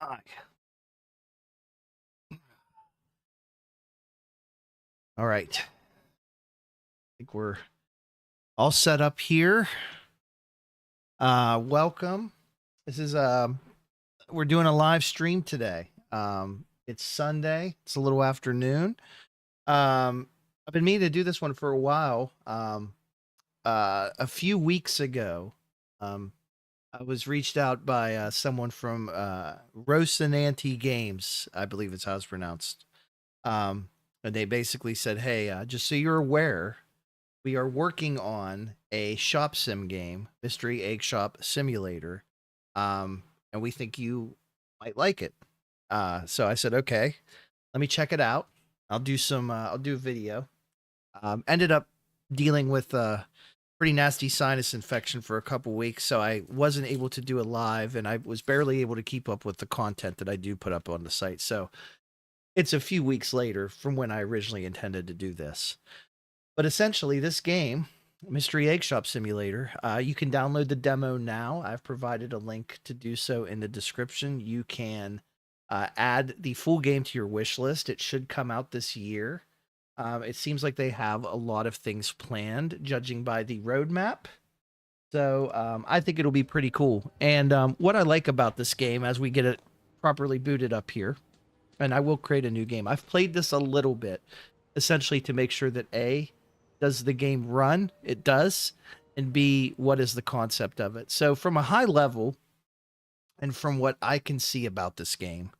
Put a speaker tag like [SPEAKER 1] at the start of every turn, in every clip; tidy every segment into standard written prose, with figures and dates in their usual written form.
[SPEAKER 1] Hi. All right. I think we're all set up here. Welcome. This is we're doing a live stream today. It's Sunday. It's a little afternoon. I've been meaning to do this one for a while. A few weeks ago, I was reached out by someone from Rocinante Games, I believe it's how it's pronounced. And they basically said, "Hey, just so you're aware, we are working on a shop sim game, Mystery Egg Shop Simulator, and we think you might like it." So I said, "Okay, let me check it out. I'll do a video." Ended up dealing with pretty nasty sinus infection for a couple weeks, so I wasn't able to do it live, and I was barely able to keep up with the content that I do put up on the site. So it's a few weeks later from when I originally intended to do this. But essentially, this game, Mystery Egg Shop Simulator, you can download the demo now. I've provided a link to do so in the description. You can add the full game to your wish list. It should come out this year. It seems like they have a lot of things planned, judging by the roadmap. So I think it'll be pretty cool. And what I like about this game, as we get it properly booted up here, and I will create a new game. I've played this a little bit, essentially to make sure that A, does the game run? It does. And B, what is the concept of it? So from a high level, and from what I can see about this game,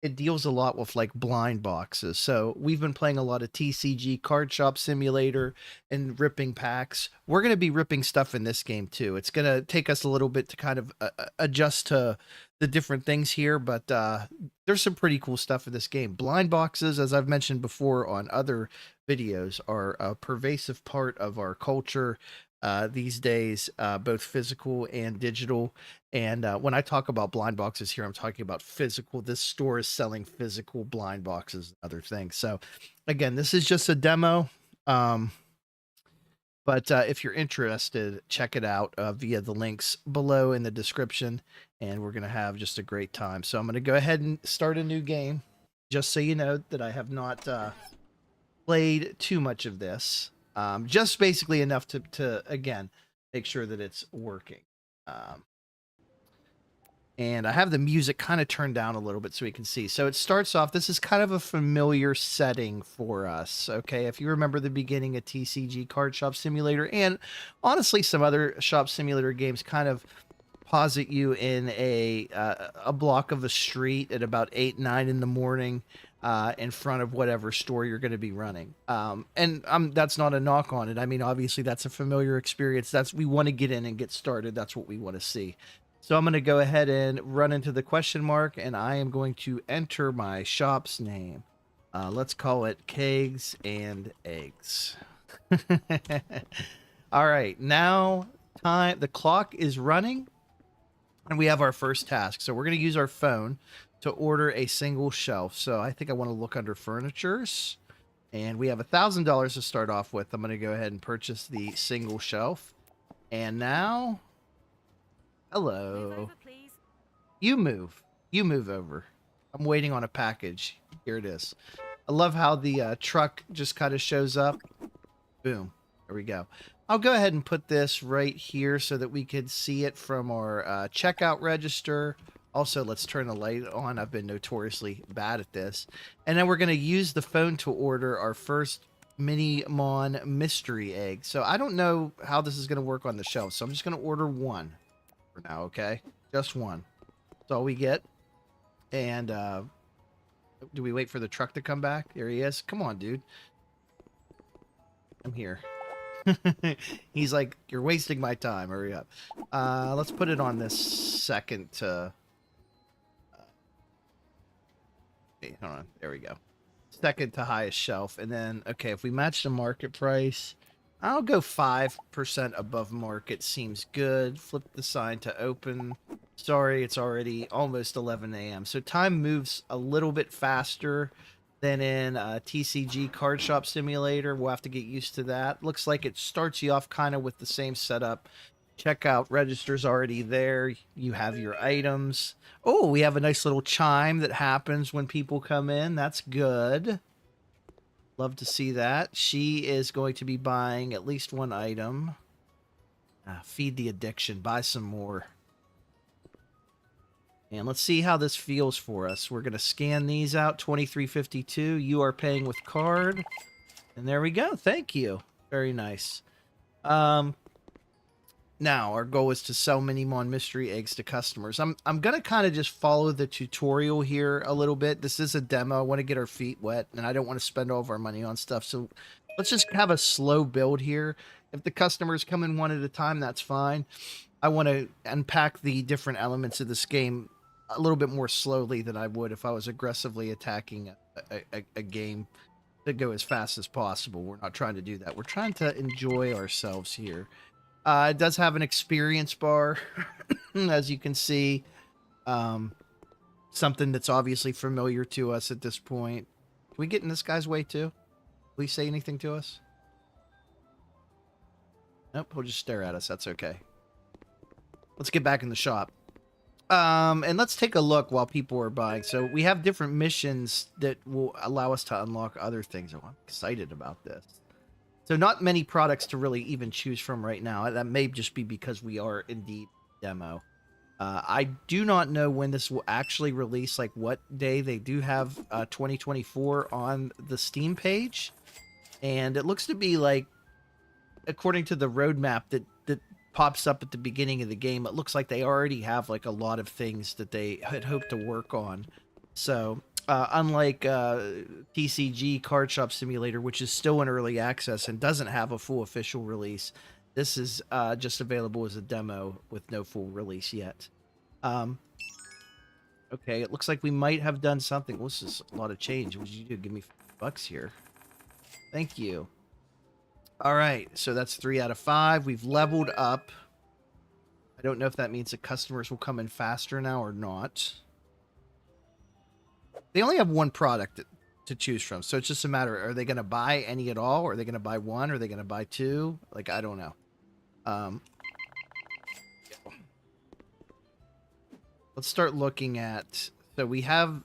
[SPEAKER 1] it deals a lot with like blind boxes. So we've been playing a lot of TCG Card Shop Simulator and ripping packs. We're going to be ripping stuff in this game too. It's going to take us a little bit to kind of adjust to the different things here, but there's some pretty cool stuff in this game. Blind boxes, as I've mentioned before on other videos, are a pervasive part of our culture these days, both physical and digital. And when I talk about blind boxes here, I'm talking about physical. This store is selling physical blind boxes and other things. So again, this is just a demo. But if you're interested, check it out via the links below in the description. And we're going to have just a great time. So I'm going to go ahead and start a new game. Just so you know that I have not played too much of this. Just basically enough to again, make sure that it's working. And I have the music kind of turned down a little bit so we can see. So it starts off, this is kind of a familiar setting for us, okay? If you remember the beginning of TCG Card Shop Simulator, and honestly some other shop simulator games kind of posit you in a block of a street at about 8, 9 in the morning in front of whatever store you're going to be running. And that's not a knock on it. I mean, obviously that's a familiar experience. We want to get in and get started. That's what we want to see. So I'm going to go ahead and run into the question mark, and I am going to enter my shop's name. Let's call it Kegs and Eggs. All right, now the clock is running, and we have our first task. So we're going to use our phone to order a single shelf. So I think I want to look under furnitures, and we have $1,000 to start off with. I'm going to go ahead and purchase the single shelf. And now... Hello.
[SPEAKER 2] Move over, please.
[SPEAKER 1] You move. You move over. I'm waiting on a package. Here it is. I love how the truck just kind of shows up. Boom. There we go. I'll go ahead and put this right here so that we could see it from our checkout register. Also, let's turn the light on. I've been notoriously bad at this. And then we're going to use the phone to order our first Mini Mon mystery egg. So I don't know how this is going to work on the shelf. So I'm just going to order one for now, okay? Just one. That's all we get. And do we wait for the truck to come back? There he is. Come on, dude. I'm here. He's like, you're wasting my time. Hurry up. Let's put it on this second to... okay, hold on. There we go. Second to highest shelf. And then, okay, if we match the market price... I'll go 5% above market. Seems good. Flip the sign to open. Sorry, it's already almost 11 a.m. So time moves a little bit faster than in TCG Card Shop Simulator. We'll have to get used to that. Looks like it starts you off kind of with the same setup Checkout register's already there. You have your items. Oh, we have a nice little chime that happens when people come in. That's good. Love to see that. She is going to be buying at least one item. Feed the addiction. Buy some more. And let's see how this feels for us. We're going to scan these out. 23.52. You are paying with card. And there we go. Thank you. Very nice. Now, our goal is to sell Minimon mystery eggs to customers. I'm going to kind of just follow the tutorial here a little bit. This is a demo. I want to get our feet wet, and I don't want to spend all of our money on stuff. So let's just have a slow build here. If the customers come in one at a time, that's fine. I want to unpack the different elements of this game a little bit more slowly than I would if I was aggressively attacking a game to go as fast as possible. We're not trying to do that. We're trying to enjoy ourselves here. It does have an experience bar, as you can see. Something that's obviously familiar to us at this point. Can we get in this guy's way too? Will he say anything to us? Nope, he'll just stare at us. That's okay. Let's get back in the shop. And let's take a look while people are buying. So we have different missions that will allow us to unlock other things. Oh, I'm excited about this. So not many products to really even choose from right now. That may just be because we are indeed demo. I do not know when this will actually release, like what day. They do have 2024 on the Steam page. And it looks to be like, according to the roadmap that pops up at the beginning of the game, it looks like they already have like a lot of things that they had hoped to work on. So unlike TCG Card Shop Simulator, which is still in early access and doesn't have a full official release, this is just available as a demo with no full release yet. Okay, it looks like we might have done something. Well, this is a lot of change. What did you do? Give me $5 here. Thank you. All right, so that's 3 out of 5. We've leveled up. I don't know if that means the customers will come in faster now or not. They only have one product to choose from, so it's just a matter, are they going to buy any at all? Or are they going to buy one? Or are they going to buy two? Like, I don't know. Let's start looking at... So we have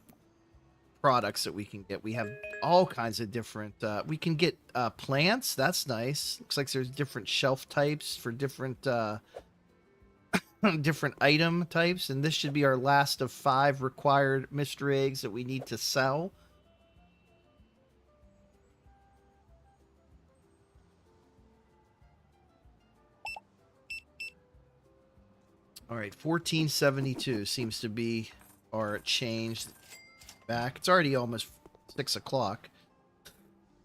[SPEAKER 1] products that we can get. We have all kinds of different... we can get plants. That's nice. Looks like there's different shelf types for different... different item types, and this should be our last of 5 required mystery eggs that we need to sell. All right, 1472 seems to be our change back. It's already almost 6 o'clock.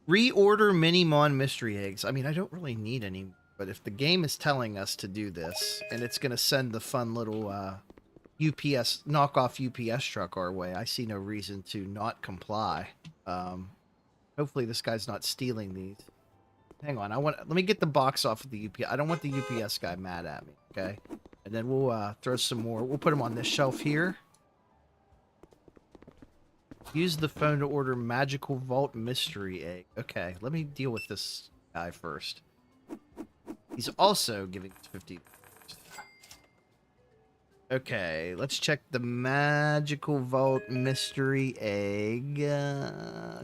[SPEAKER 1] Reorder Minimon mystery eggs. I mean, I don't really need any. But if the game is telling us to do this, and it's going to send the fun little UPS, knockoff UPS truck our way, I see no reason to not comply. Hopefully this guy's not stealing these. Hang on, let me get the box off of the UPS. I don't want the UPS guy mad at me, okay? And then we'll throw some more. We'll put them on this shelf here. Use the phone to order Magical Vault Mystery Egg. Okay, let me deal with this guy first. He's also giving us 50. Okay, let's check the Magical Vault Mystery Egg.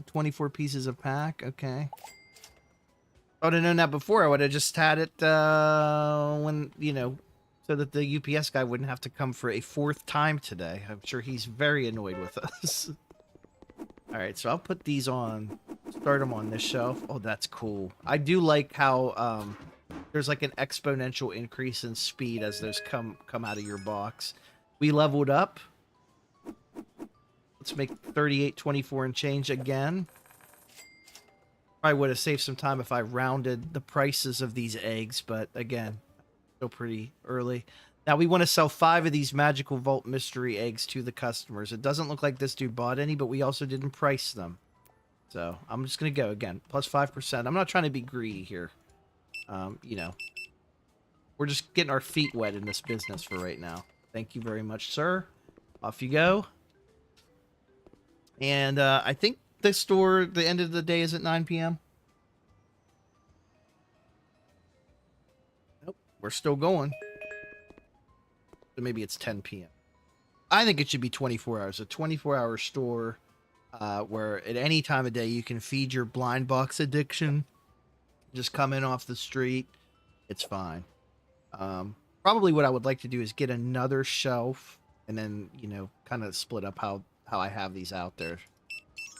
[SPEAKER 1] 24 pieces a pack. Okay. If I would have known that before, I would have just had it when, you know, so that the UPS guy wouldn't have to come for a 4th time today. I'm sure he's very annoyed with us. All right, so I'll put these on, start them on this shelf. Oh, that's cool. I do like how... there's like an exponential increase in speed as those come out of your box. We leveled up. Let's make 38.24 and change again. Probably would have saved some time if I rounded the prices of these eggs, but again, still pretty early. Now we want to sell 5 of these Magical Vault mystery eggs to the customers. It doesn't look like this dude bought any, but we also didn't price them. So I'm just going to go again, plus 5%. I'm not trying to be greedy here. You know, we're just getting our feet wet in this business for right now. Thank you very much, sir. Off you go. And I think the store, the end of the day is at 9 p.m. Nope, we're still going. So maybe it's 10 p.m. I think it should be 24 hours. A 24-hour store where at any time of day you can feed your blind box addiction. Just come in off the street. It's fine. Probably what I would like to do is get another shelf and then, you know, kind of split up how I have these out there.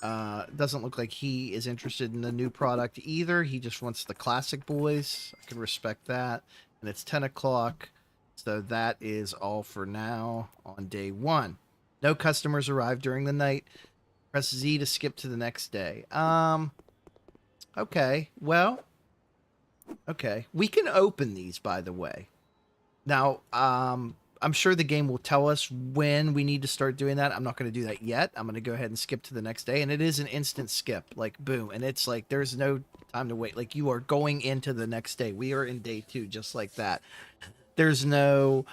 [SPEAKER 1] Doesn't look like he is interested in the new product either. He just wants the classic boys. I can respect that. And it's 10 o'clock. So that is all for now on day 1. No customers arrived during the night. Press Z to skip to the next day. Okay. Well, okay. We can open these, by the way. Now, I'm sure the game will tell us when we need to start doing that. I'm not going to do that yet. I'm going to go ahead and skip to the next day. And it is an instant skip, like boom. And it's like, there's no time to wait. Like you are going into the next day. We are in day 2, just like that. There's no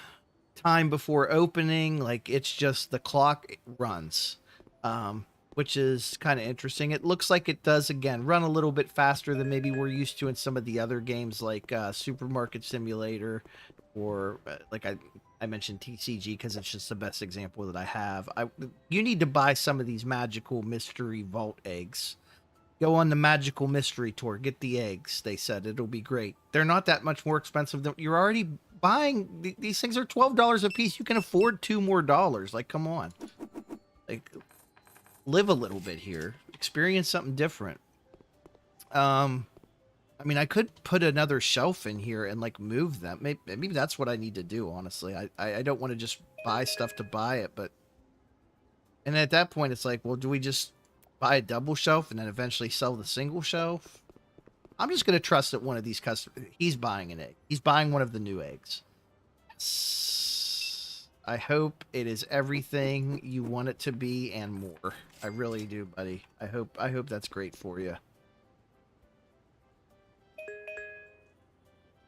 [SPEAKER 1] time before opening. Like it's just the clock runs, which is kind of interesting. It looks like it does, again, run a little bit faster than maybe we're used to in some of the other games like Supermarket Simulator or like I mentioned TCG because it's just the best example that I have. You need to buy some of these magical mystery vault eggs. Go on the magical mystery tour. Get the eggs. They said it'll be great. They're not that much more expensive than you're already buying. These things are $12 a piece. You can afford $2 more. Like, come on. Like, live a little bit here. Experience something different. I mean, I could put another shelf in here and, like, move them. Maybe that's what I need to do, honestly. I don't want to just buy stuff to buy it, but... And at that point, it's like, well, do we just buy a double shelf and then eventually sell the single shelf? I'm just going to trust that one of these customers... He's buying an egg. He's buying one of the new eggs. I hope it is everything you want it to be and more. I really do, buddy. I hope that's great for you.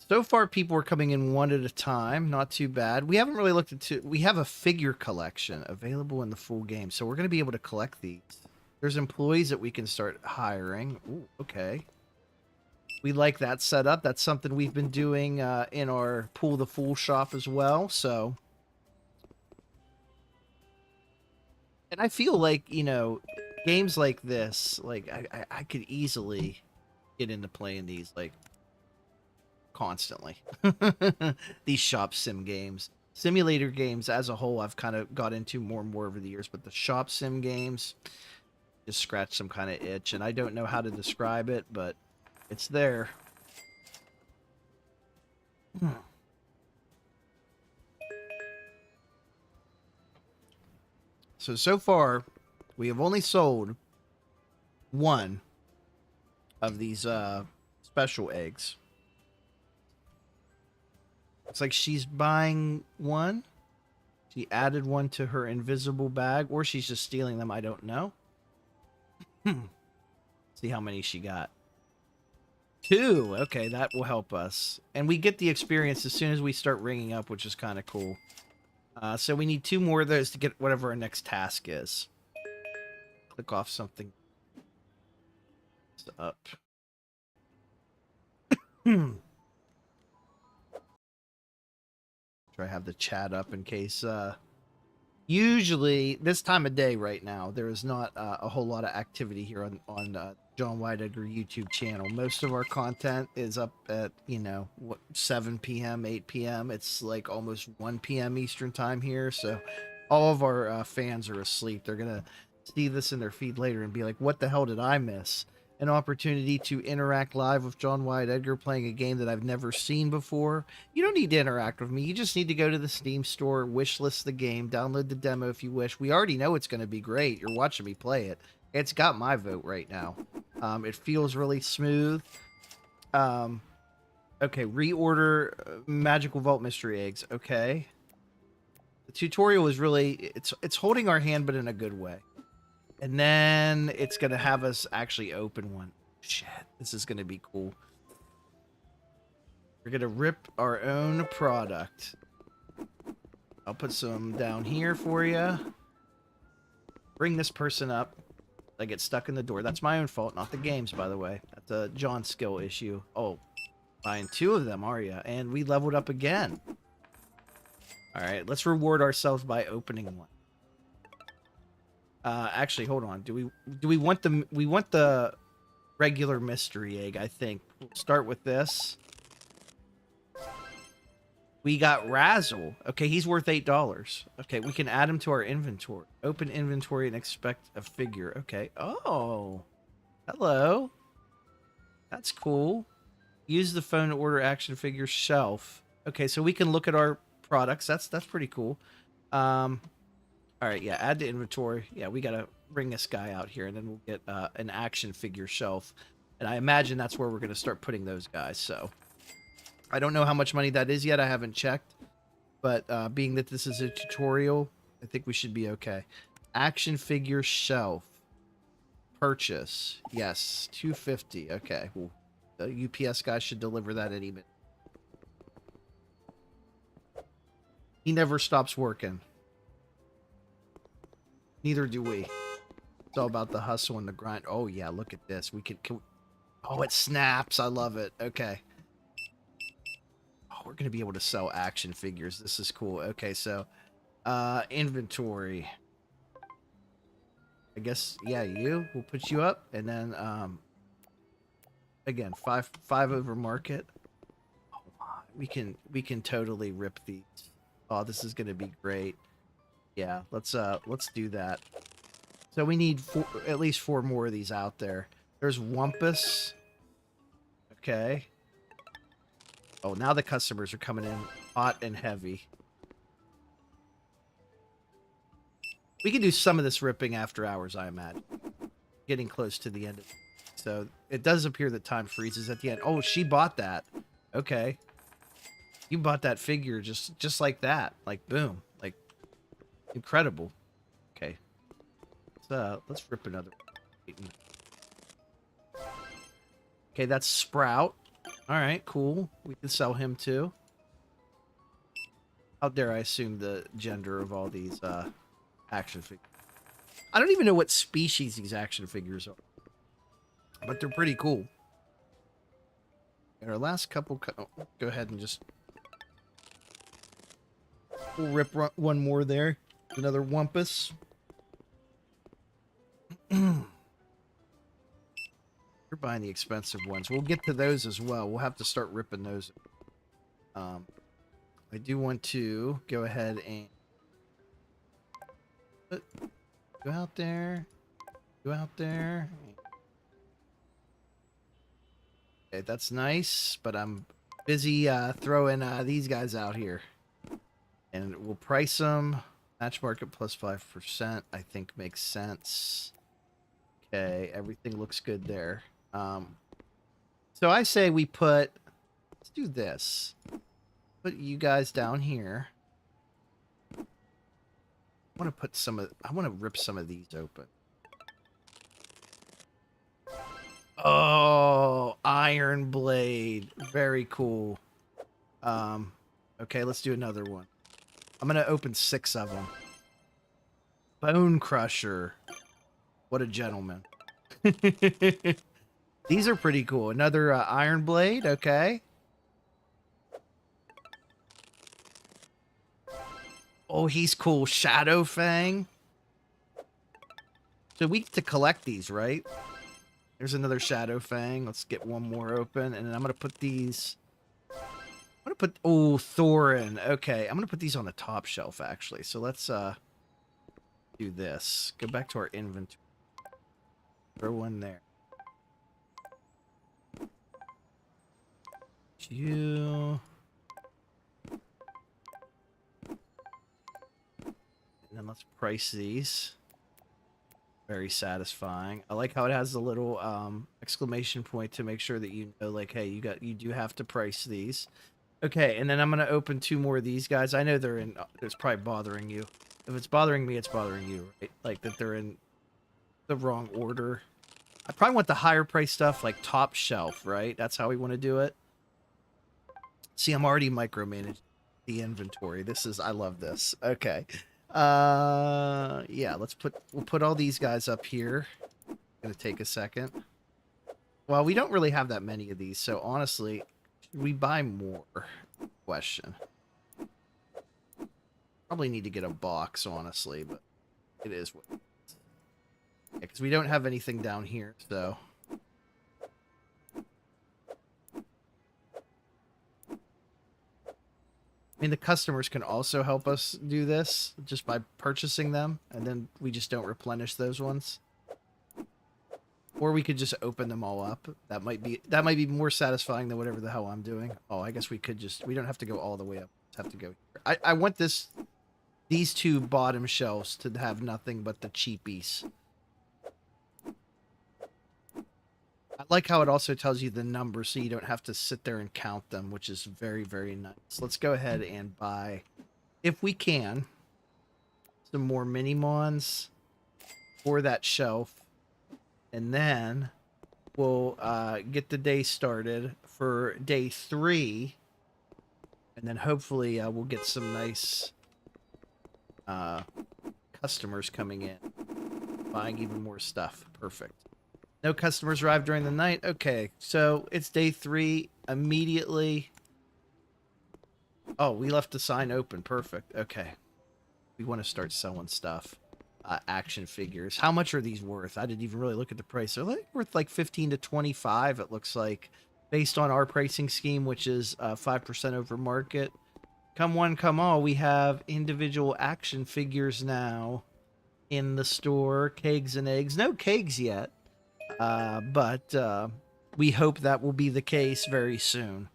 [SPEAKER 1] So far, people are coming in one at a time. Not too bad. We haven't really looked into... We have a figure collection available in the full game, so we're going to be able to collect these. There's employees that we can start hiring. Ooh, okay. We like that setup. That's something we've been doing in our Pool the Fool shop as well, so... And I feel like, you know, games like this, like, I could easily get into playing these, like, constantly. These shop sim games. Simulator games as a whole I've kind of got into more and more over the years, but the shop sim games just scratch some kind of itch, and I don't know how to describe it, but it's there. So far, we have only sold one of these special eggs. It's like she's buying one. She added one to her invisible bag, or she's just stealing them. I don't know. See how many she got. 2. Okay, that will help us. And we get the experience as soon as we start ringing up, which is kind of cool. So we need 2 more of those to get whatever our next task is. Click off something. It's up. I have the chat up in case usually this time of day right now there is not a whole lot of activity here on John Wyatt Edgar YouTube channel. Most of our content is up at, you know, what, 7 p.m. 8 p.m. It's like almost 1 p.m. Eastern time here, so all of our fans are asleep. They're gonna see this in their feed later and be like, what the hell did I miss? An opportunity to interact live with John Wyatt Edgar playing a game that I've never seen before. You don't need to interact with me. You just need to go to the Steam store, wishlist the game, download the demo if you wish. We already know it's going to be great. You're watching me play it. It's got my vote right now. It feels really smooth. Okay, reorder Magical Vault Mystery Eggs. Okay. The tutorial is really... It's holding our hand, but in a good way. And then it's going to have us actually open one. Shit, this is going to be cool. We're going to rip our own product. I'll put some down here for you. Bring this person up. I get stuck in the door. That's my own fault, not the game's, by the way. That's a John skill issue. Oh, buying 2 of them, are you? And we leveled up again. All right, let's reward ourselves by opening one. Actually, hold on. Do we want the regular mystery egg? I think we'll start with this. We got Razzle. Okay, he's worth $8. Okay, we can add him to our inventory. Open inventory and expect a figure. Okay. Oh, hello. That's cool. Use the phone to order action figure shelf. Okay, so we can look at our products. That's pretty cool. All right, yeah, add to inventory. Yeah, we gotta bring this guy out here, and then we'll get an action figure shelf. And I imagine that's where we're gonna start putting those guys. So I don't know how much money that is yet. I haven't checked, but being that this is a tutorial, I think we should be okay. Action figure shelf. Purchase. Yes, 250. Okay, well, the UPS guy should deliver that any minute. He never stops working. Neither do we. It's all about the hustle and the grind. Oh, yeah, look at this. We could... Oh, it snaps. I love it. Okay. Oh, we're going to be able to sell action figures. This is cool. Okay, so... inventory. I guess, yeah, we'll put you up. And then, again, five over market. Oh, we can totally rip these. Oh, this is going to be great. Yeah, let's do that. So we need at least 4 more of these out there. There's Wumpus. Okay. Oh, now the customers are coming in hot and heavy. We can do some of this ripping after hours, I imagine. Getting close to the end of it. So it does appear that time freezes at the end. Oh, she bought that. Okay. You bought that figure just like that. Like, boom. Like, incredible. Okay. Let's rip another. Okay, that's Sprout. All right, cool. We can sell him too. How dare I assume the gender of all these action figures? I don't even know what species these action figures are, but they're pretty cool. And our last couple, go ahead and just we'll rip one more there. Another Wumpus. You're buying the expensive ones. We'll get to those as well. We'll have to start ripping those. I do want to go ahead and go out there. Go out there. Okay, that's nice, but I'm busy throwing these guys out here. And we'll price them. Match market plus 5%, I think makes sense. Okay, everything looks good there. So I say we put... Let's do this. Put you guys down here. I want to put some of... I want to rip some of these open. Oh, Iron Blade. Very cool. Okay, let's do another one. I'm going to open 6 of them. Bone Crusher. What a gentleman. These are pretty cool. Another Iron Blade. Okay. Oh, he's cool. Shadow Fang. So we get to collect these, right? There's another Shadow Fang. Let's get one more open. And then I'm going to put these... I'm going to put... Oh, Thorin. Okay. I'm going to put these on the top shelf, actually. So let's do this. Go back to our inventory. Throw one there. You... And then let's price these. Very satisfying. I like how it has the little exclamation point to make sure that you know, like, hey, you do have to price these. Okay, and then I'm gonna open 2 more of these guys. I know they're in. It's probably bothering you. If it's bothering me, it's bothering you, right? Like that they're in the wrong order. I probably want the higher price stuff, like top shelf, right? That's how we want to do it. See, I'm already micromanaging the inventory. I love this. Okay. Yeah, we'll put all these guys up here. Gonna take a second. Well, we don't really have that many of these, so honestly, should we buy more? Question. Probably need to get a box, honestly, but it is what. Because we don't have anything down here, so. I mean, the customers can also help us do this just by purchasing them, and then we just don't replenish those ones. Or we could just open them all up. That might be more satisfying than whatever the hell I'm doing. Oh, I guess we could just, we don't have to go all the way up. Just have to go here. I want these two bottom shelves to have nothing but the cheapies. I like how it also tells you the number so you don't have to sit there and count them, which is very, very nice. Let's go ahead and buy, if we can, some more mini mons for that shelf. And then we'll get the day started for day 3. And then hopefully we'll get some nice customers coming in, buying even more stuff. Perfect. No customers arrived during the night. Okay, so it's day 3 immediately. Oh, we left the sign open. Perfect. Okay. We want to start selling stuff. Action figures. How much are these worth? I didn't even really look at the price. They're like worth like 15 to 25, it looks like, based on our pricing scheme, which is 5% over market. Come one, come all. We have individual action figures now in the store. Kegs and eggs. No kegs yet. But we hope that will be the case very soon.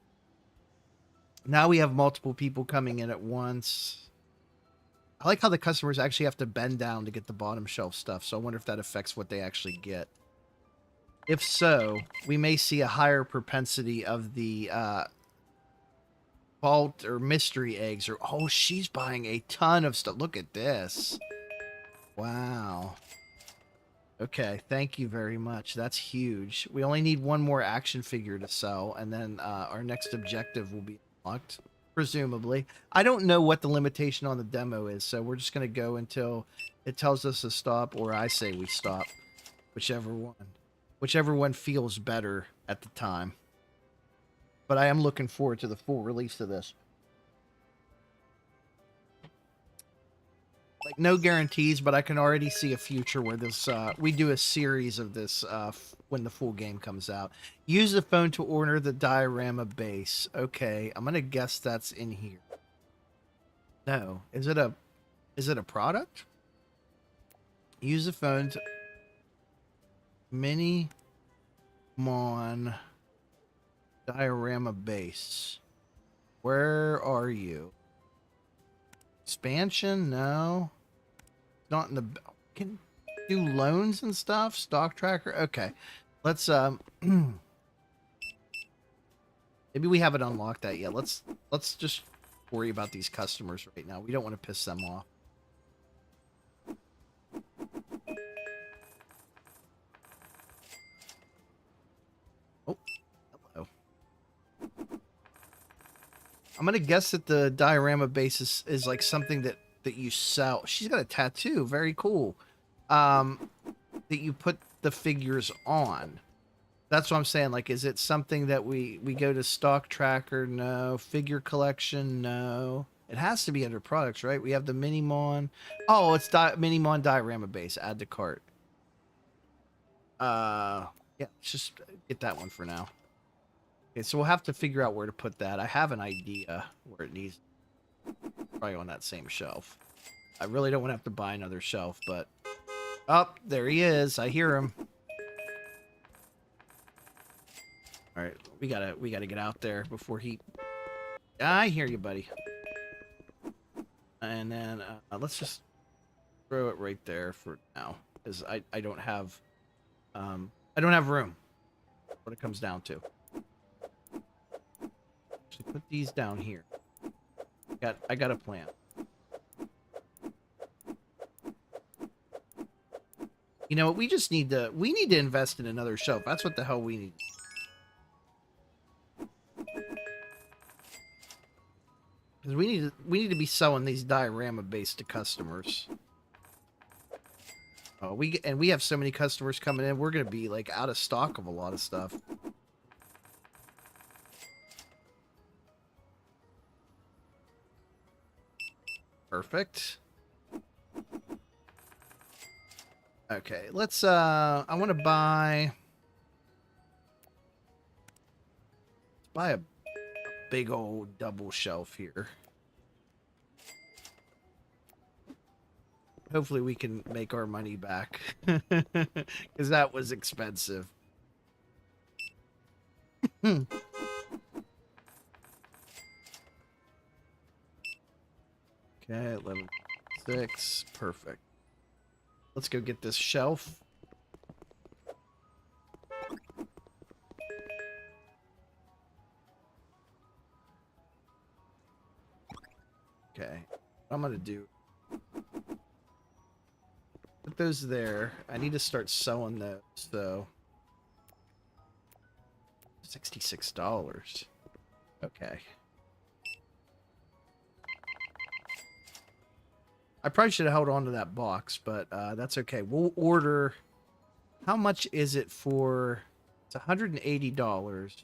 [SPEAKER 1] Now we have multiple people coming in at once. I like how the customers actually have to bend down to get the bottom shelf stuff, so I wonder if that affects what they actually get. If so, we may see a higher propensity of the vault or mystery eggs. Or oh, she's buying a ton of stuff. Look at this. Wow. Okay, thank you very much. That's huge. We only need one more action figure to sell, and then our next objective will be unlocked, presumably. I don't know what the limitation on the demo is, so we're just going to go until it tells us to stop, or I say we stop. Whichever one. Whichever one feels better at the time. But I am looking forward to the full release of this. Like, no guarantees, but I can already see a future where this we do a series of this when the full game comes out. Use the phone to order the diorama base. Okay, I'm gonna guess that's in here. No, is it a product? Use the phone to mini mon diorama base. Where are you? Expansion? No. Not in the... Can do loans and stuff? Stock tracker? Okay. Let's, maybe we haven't unlocked that yet. Let's just worry about these customers right now. We don't want to piss them off. Oh, hello. I'm gonna guess that the diorama base is like something that you sell. She's got a tattoo. Very cool. That you put the figures on. That's what I'm saying. Like, is it something that we go to stock tracker? No. Figure collection? No. It has to be under products, right? We have the Minimon. Oh, it's Minimon diorama base. Add to cart. Yeah, let's just get that one for now. Okay, so we'll have to figure out where to put that. I have an idea where it needs. Probably on that same shelf. I really don't want to have to buy another shelf, but... Oh, there he is. I hear him. Alright, we gotta get out there before he... I hear you, buddy. And then, let's just throw it right there for now. Because I don't have... I don't have room. What it comes down to. Actually, put these down here. I got a plan. You know what? We need to invest in another shelf. That's what the hell we need. Because we need to be selling these diorama base to customers. Oh, we have so many customers coming in. We're gonna be like out of stock of a lot of stuff. Perfect. Okay, let's I want to buy a big old double shelf here. Hopefully we can make our money back because that was expensive. Okay, 11.6, perfect. Let's go get this shelf. Okay, what I'm gonna do, put those there. I need to start selling those, so $66. Okay. I probably should have held on to that box, but that's okay. We'll order. How much is it for? It's $180.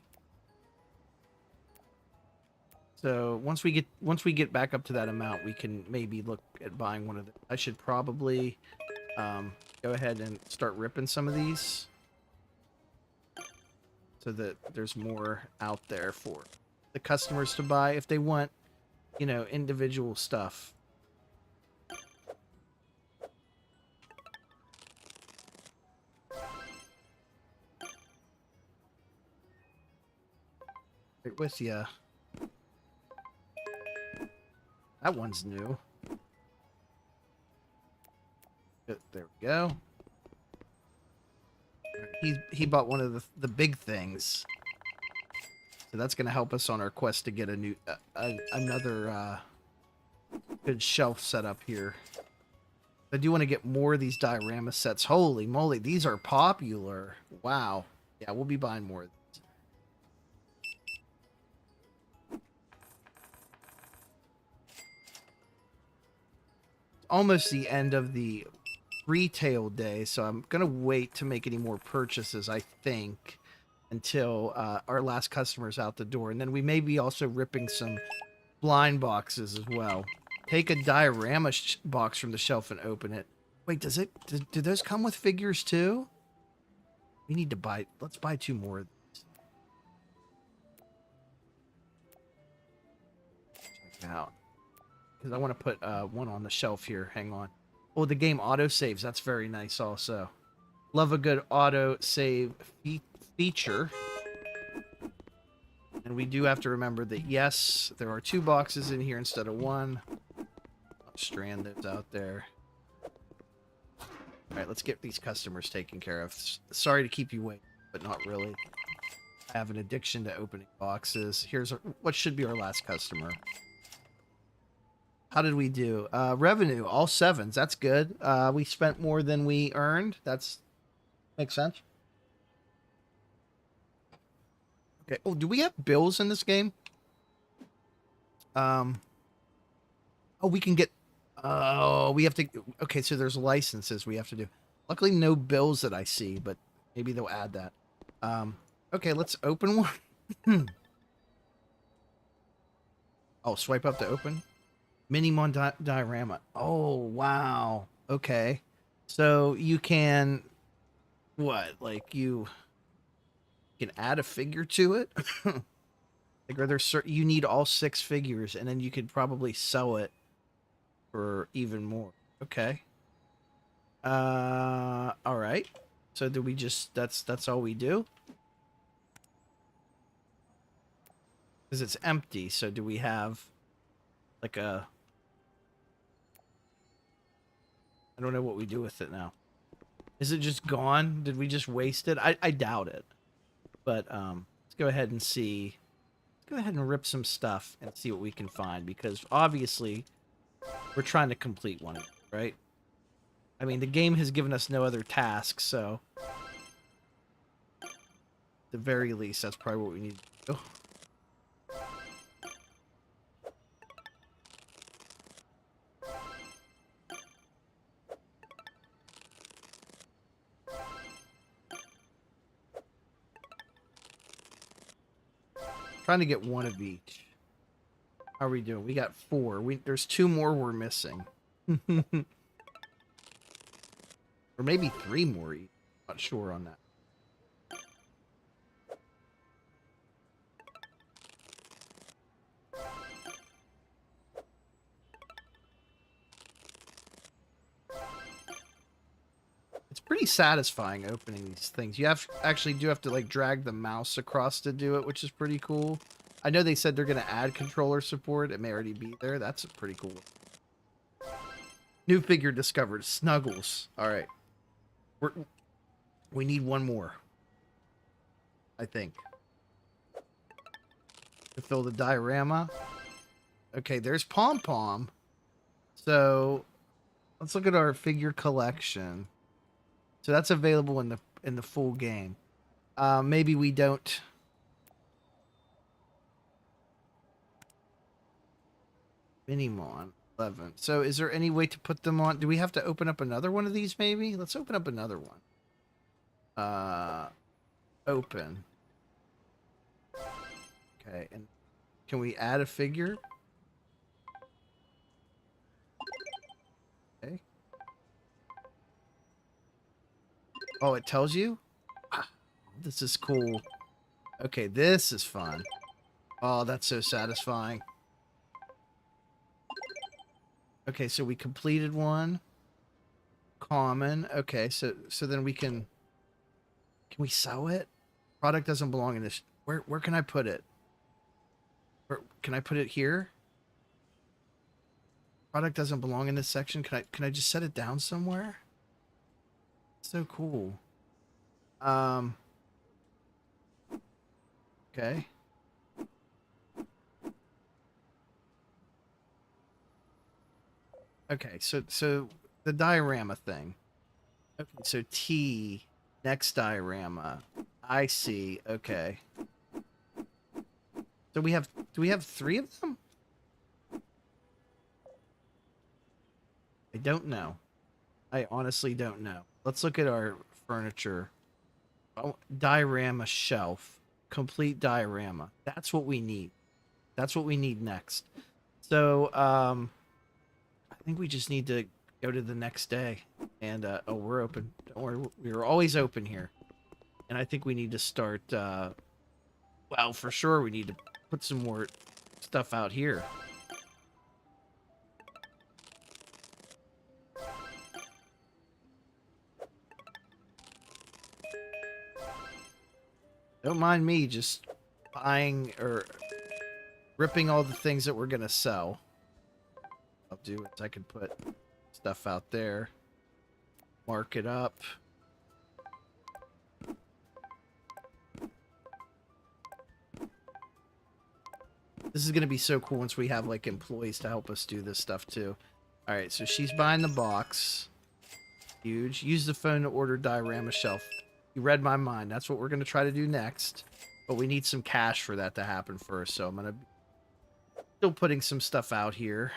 [SPEAKER 1] So once we get back up to that amount, we can maybe look at buying one of them. I should probably go ahead and start ripping some of these so that there's more out there for the customers to buy if they want, you know, individual stuff. Right with ya. That one's new. There we go. He bought one of the big things, so that's going to help us on our quest to get a new another good shelf set up here. I do want to get more of these diorama sets. Holy moly, these are popular! Wow. Yeah, we'll be buying more of these. Almost the end of the retail day, so I'm gonna wait to make any more purchases, I think, until our last customer's out the door, and then we may be also ripping some blind boxes as well. Take a diorama box from the shelf and open it. Wait, do those come with figures too? We need to buy, let's buy 2 more of these. Check it out, because I want to put one on the shelf here. Hang on. Oh, the game auto saves. That's very nice also. Love a good auto save feature. And we do have to remember that, yes, there are 2 boxes in here instead of 1. I'll strand those out there. All right, let's get these customers taken care of. Sorry to keep you waiting, but not really. I have an addiction to opening boxes. Here's what should be our last customer. How did we do? Revenue, all 7s. That's good. We spent more than we earned. That's makes sense. Okay. Oh, do we have bills in this game? Oh, we can get. Oh, we have to. Okay, so there's licenses we have to do. Luckily, no bills that I see, but maybe they'll add that. Okay, let's open one. Oh, swipe up to open. Minimon diorama. Oh, wow. Okay. So you can, what? Like you can add a figure to it? Like, are there certain, you need all 6 figures, and then you could probably sell it for even more. Okay. All right. So do we just, that's all we do? Because it's empty, so do we have like a, I don't know what we do with it now. Is it just gone? Did we just waste it? I doubt it. But let's go ahead and see. Let's go ahead and rip some stuff and see what we can find, because obviously we're trying to complete one, right? I mean, the game has given us no other tasks, so at the very least, that's probably what we need to do. Trying to get one of each. How are we doing? We got 4. There's 2 more we're missing. Or maybe 3 more. Not sure on that. It's pretty satisfying opening these things. You actually do have to like drag the mouse across to do it, which is pretty cool. I know they said they're going to add controller support. It may already be there. That's pretty cool. New figure discovered. Snuggles. All right. We need 1 more, I think, to fill the diorama. Okay, there's Pom Pom. So let's look at our figure collection. So that's available in the full game. Maybe we don't. Minimon 11. So is there any way to put them on? Do we have to open up another one of these? Maybe let's open up another one. Open. Okay, and can we add a figure? Okay. Oh, it tells you? This is cool. Okay, this is fun. Oh, that's so satisfying. Okay, so we completed one. Common. Okay, so then we can we sell it? Product doesn't belong in this. Where can I put it? Can I put it here? Product doesn't belong in this section. Can I just set it down somewhere? So cool. Okay. Okay, so the diorama thing. Okay, so T, next diorama. I see. Okay. So do we have 3 of them? I don't know. I honestly don't know. Let's look at our furniture. Oh, diorama shelf. Complete diorama. That's what we need. That's what we need next. So, I think we just need to go to the next day. And, oh, we're open. Don't worry. We're always open here. And I think we need to start, well, for sure we need to put some more stuff out here. Don't mind me just buying or ripping all the things that we're going to sell. I'll do it. I can put stuff out there. Mark it up. This is going to be so cool once we have like employees to help us do this stuff too. All right, so she's buying the box. Huge. Use the phone to order diorama shelf. You read my mind. That's what we're going to try to do next. But we need some cash for that to happen first. So I'm going to be still putting some stuff out here.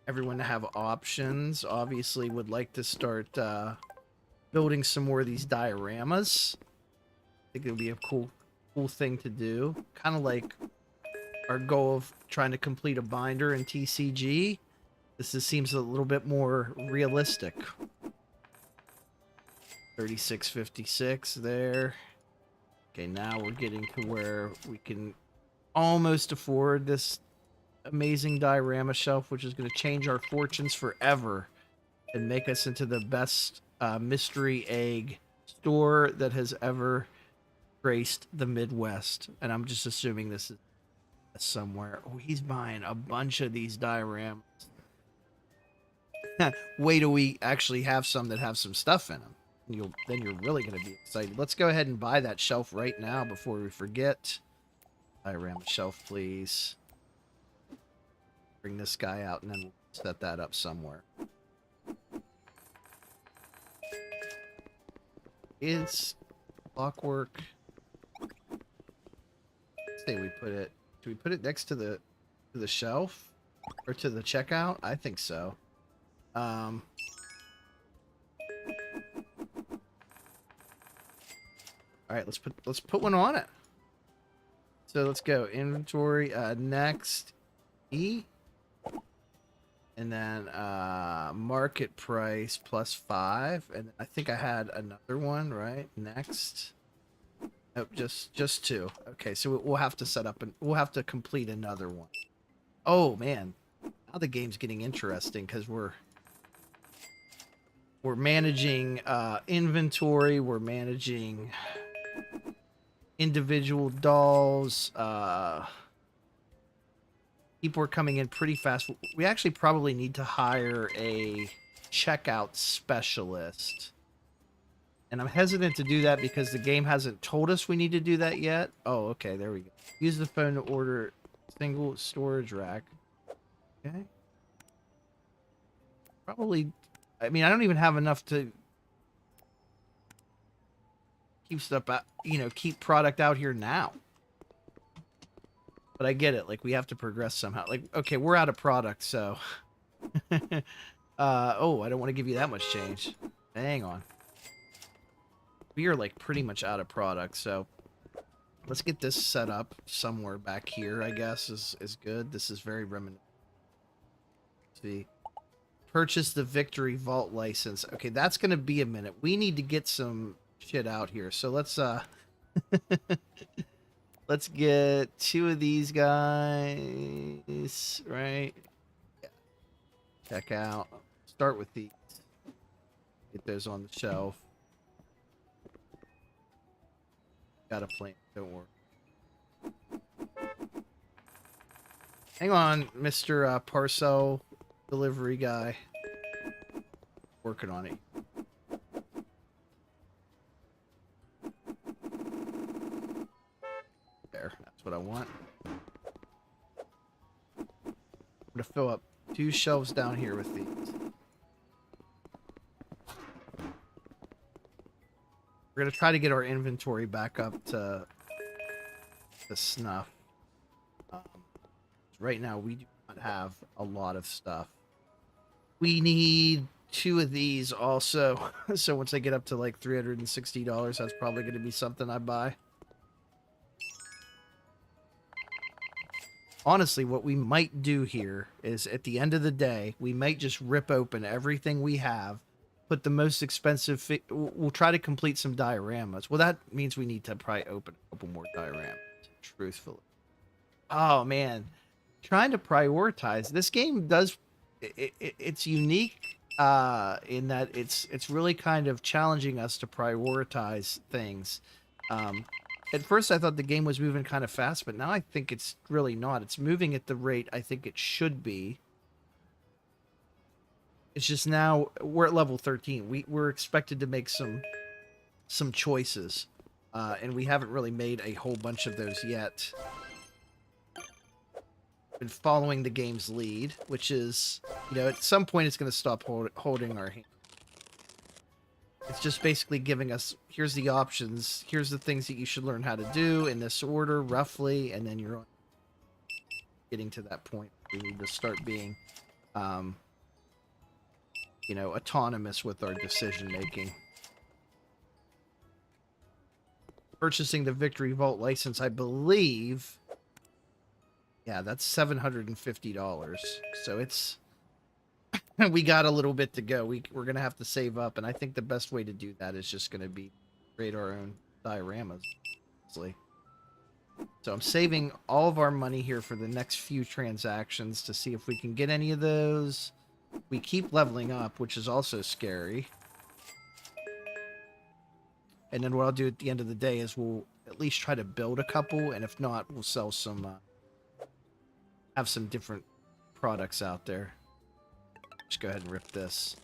[SPEAKER 1] Everyone to have options. Obviously would like to start building some more of these dioramas. I think it would be a cool thing to do. Kind of like our goal of trying to complete a binder in TCG. This seems a little bit more realistic. 3656 there. Okay, now we're getting to where we can almost afford this amazing diorama shelf, which is going to change our fortunes forever and make us into the best mystery egg store that has ever graced the Midwest. And I'm just assuming this is somewhere. Oh, he's buying a bunch of these dioramas. Wait till we actually have some that have some stuff in them. Then you're really going to be excited. Let's go ahead and buy that shelf right now before we forget. Diorama shelf, please. Bring this guy out and then we'll set that up somewhere. It's clockwork. Say we put it. Do we put it next to the shelf or to the checkout? I think so. All right, let's put one on it. So let's go inventory. Next E, and then market price +5, and I think I had another one right next. Nope, just two. Okay, so we'll have to set up and we'll have to complete another one. Oh man, now the game's getting interesting because we're managing inventory, we're managing individual dolls. People are coming in pretty fast. We actually probably need to hire a checkout specialist. And I'm hesitant to do that because the game hasn't told us we need to do that yet. Oh, okay, there we go. Use the phone to order single storage rack. Okay. Probably, I mean, I don't even have enough to keep stuff out, keep product out here now. But I get it. Like, we have to progress somehow. Like, okay, we're out of product, so. Oh, I don't want to give you that much change. Hang on. We are, like, pretty much out of product, so. Let's get this set up somewhere back here, I guess, is good. This is very reminiscent. See. Purchase the Victory Vault license. Okay, that's going to be a minute. We need to get some shit out here. So let's let's get two of these guys, right? Yeah. Check out. Start with these. Get those on the shelf. Got a plan. Don't worry. Hang on, Mr. Parcel delivery guy. Working on it. There, that's what I want. I'm gonna fill up 2 shelves down here with these. We're gonna try to get our inventory back up to snuff. Right now, we do not have a lot of stuff. We need 2 of these also. So once I get up to like $360, that's probably going to be something I buy. Honestly, what we might do here is at the end of the day, we might just rip open everything we have, put the most expensive. We'll try to complete some dioramas. Well, that means we need to probably open a couple more dioramas, truthfully. Oh, man. Trying to prioritize. This game does. It's unique in that it's really kind of challenging us to prioritize things. At first, I thought the game was moving kind of fast, but now I think it's really not. It's moving at the rate I think it should be. It's just now we're at level 13. We're expected to make some choices, and we haven't really made a whole bunch of those yet. Been following the game's lead, which is, at some point it's going to stop holding our hand. It's just basically giving us, here's the options, here's the things that you should learn how to do in this order, roughly, and then you're getting to that point. We need to start being, autonomous with our decision-making. Purchasing the Victory Vault license, I believe... Yeah, that's $750. So it's... we got a little bit to go. We're going to have to save up, and I think the best way to do that is just going to be create our own dioramas. Honestly. So I'm saving all of our money here for the next few transactions to see if we can get any of those. We keep leveling up, which is also scary. And then what I'll do at the end of the day is we'll at least try to build a couple, and if not, we'll sell some... have some different products out there. Just go ahead and rip this.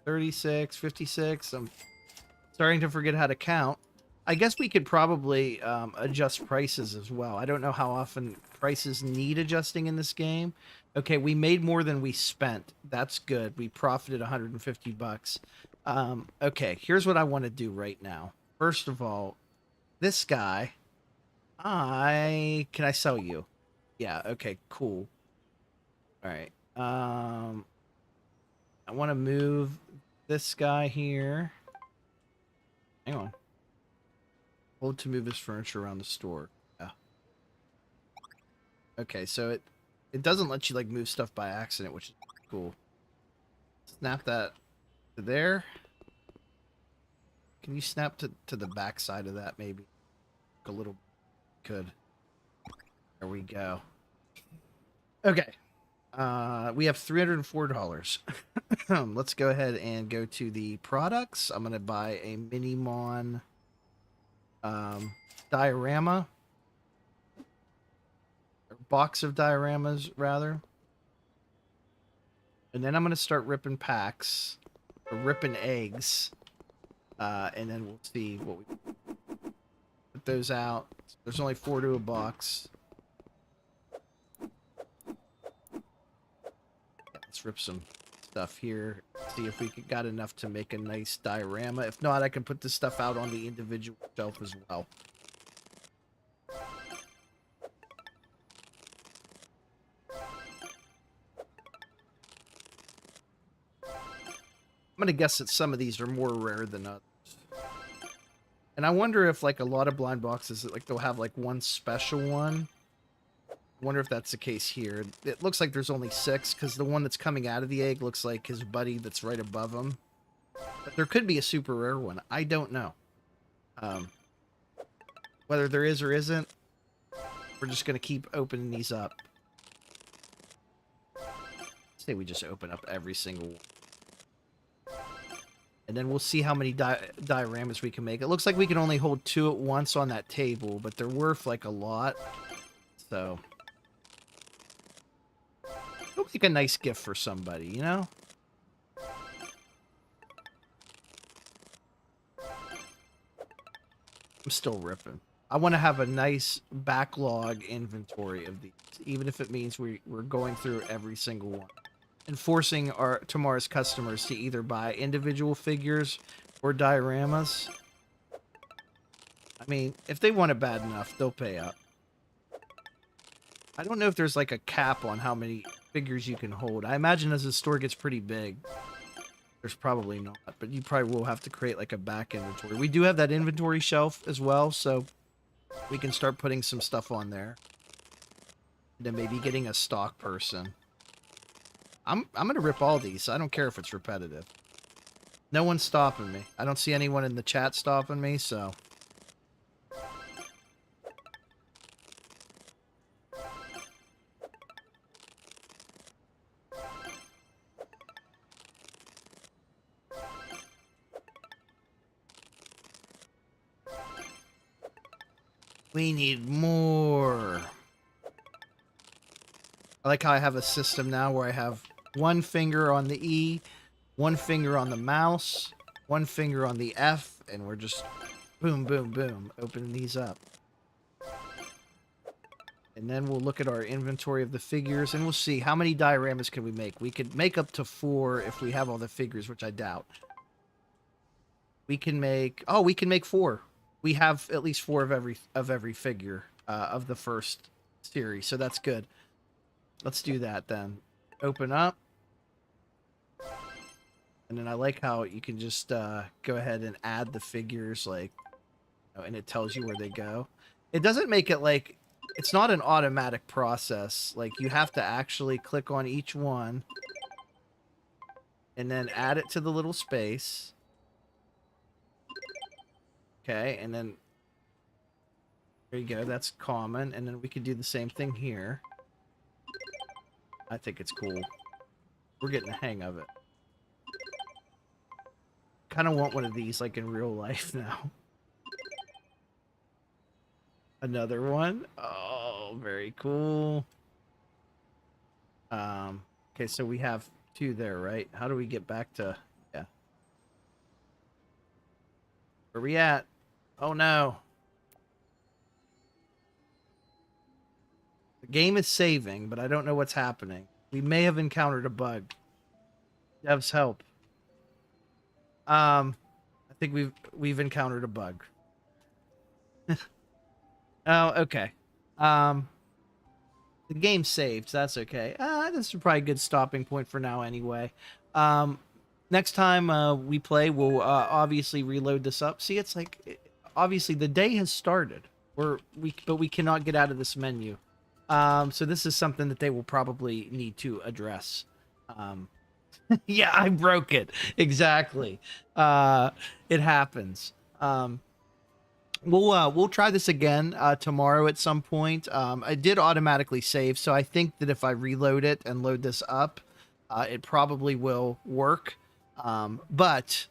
[SPEAKER 1] $36, $56. I'm starting to forget how to count. I guess we could probably adjust prices as well. I don't know how often prices need adjusting in this game. Okay, we made more than we spent. That's good. We profited 150 bucks. Okay, here's what I want to do right now. First of all, this guy, can I sell you? Yeah, okay, cool. All right. want to move this guy here. Hang on. Hold to move his furniture around the store. Yeah. Okay, so it doesn't let you like move stuff by accident, which is cool. Snap that to there. Can you snap to the back side of that maybe? A little could. There we go. Okay. We have $304. Let's go ahead and go to the products. I'm gonna buy a Minimon diorama. Or box of dioramas rather. And then I'm gonna start ripping packs. Or ripping eggs. And then we'll see what we put those out. There's only 4 to a box. Let's rip some stuff here. See if we got enough to make a nice diorama. If not, I can put this stuff out on the individual shelf as well. I'm gonna guess that some of these are more rare than others. And I wonder if like a lot of blind boxes, like they'll have like one special one. I wonder if that's the case here. It looks like there's only 6 because the one that's coming out of the egg looks like his buddy that's right above him. But there could be a super rare one. I don't know. Whether there is or isn't, we're just going to keep opening these up. Say we just open up every single one. And then we'll see how many dioramas we can make. It looks like we can only hold 2 at once on that table, but they're worth like a lot. So it'll make a nice gift for somebody, you know? I'm still ripping. I want to have a nice backlog inventory of these, even if it means we're going through every single one. And forcing tomorrow's customers to either buy individual figures or dioramas. I mean, if they want it bad enough, they'll pay up. I don't know if there's like a cap on how many figures you can hold. I imagine as the store gets pretty big, there's probably not, but you probably will have to create like a back inventory. We do have that inventory shelf as well, so we can start putting some stuff on there. And then maybe getting a stock person. I'm gonna rip all these. I don't care if it's repetitive. No one's stopping me. I don't see anyone in the chat stopping me, so. We need more. I like how I have a system now where I have one finger on the E, one finger on the mouse, one finger on the F, and we're just boom, boom, boom, opening these up. And then we'll look at our inventory of the figures, and we'll see how many dioramas can we make. We could make up to 4 if we have all the figures, which I doubt. We can make... Oh, we can make 4. We have at least 4 of every figure of the first series, so that's good. Let's do that then. Open up. And then I like how you can just go ahead and add the figures, like, and it tells you where they go. It doesn't make it like, it's not an automatic process. Like, you have to actually click on each one and then add it to the little space. Okay, and then there you go. That's common. And then we can do the same thing here. I think it's cool. We're getting the hang of it. Kind of want one of these like in real life now. Another one. Oh, very cool. Okay, so we have 2 there, right? How do we get back to... Yeah. Where we at? Oh, no. The game is saving, but I don't know what's happening. We may have encountered a bug. Devs, help. I think we've encountered a bug. Oh, okay. The game saved, so that's okay. This is probably a good stopping point for now anyway. Um, Next time we play, we'll obviously reload this up. See, it's like obviously the day has started. But we cannot get out of this menu. So this is something that they will probably need to address. Um, yeah, I broke it. Exactly. It happens. We'll try this again tomorrow at some point. I did automatically save, so I think that if I reload it and load this up, it probably will work. But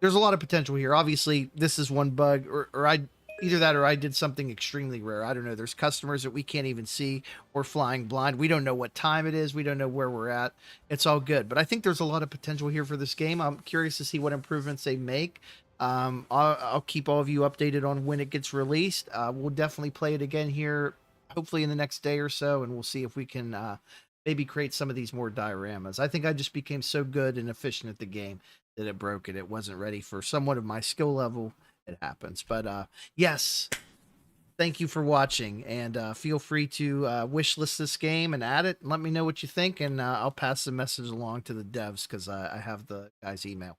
[SPEAKER 1] there's a lot of potential here. Obviously, this is one bug, or I either that or I did something extremely rare. I don't know. There's customers that we can't even see. We're flying blind. We don't know what time it is. We don't know where we're at. It's all good. But I think there's a lot of potential here for this game. I'm curious to see what improvements they make. I'll keep all of you updated on when it gets released. We'll definitely play it again here, hopefully in the next day or so, and we'll see if we can maybe create some of these more dioramas. I think I just became so good and efficient at the game that it broke it. It wasn't ready for somewhat of my skill level. It happens. But yes, thank you for watching, and feel free to wishlist this game and add it. And let me know what you think, and I'll pass the message along to the devs because I have the guy's email.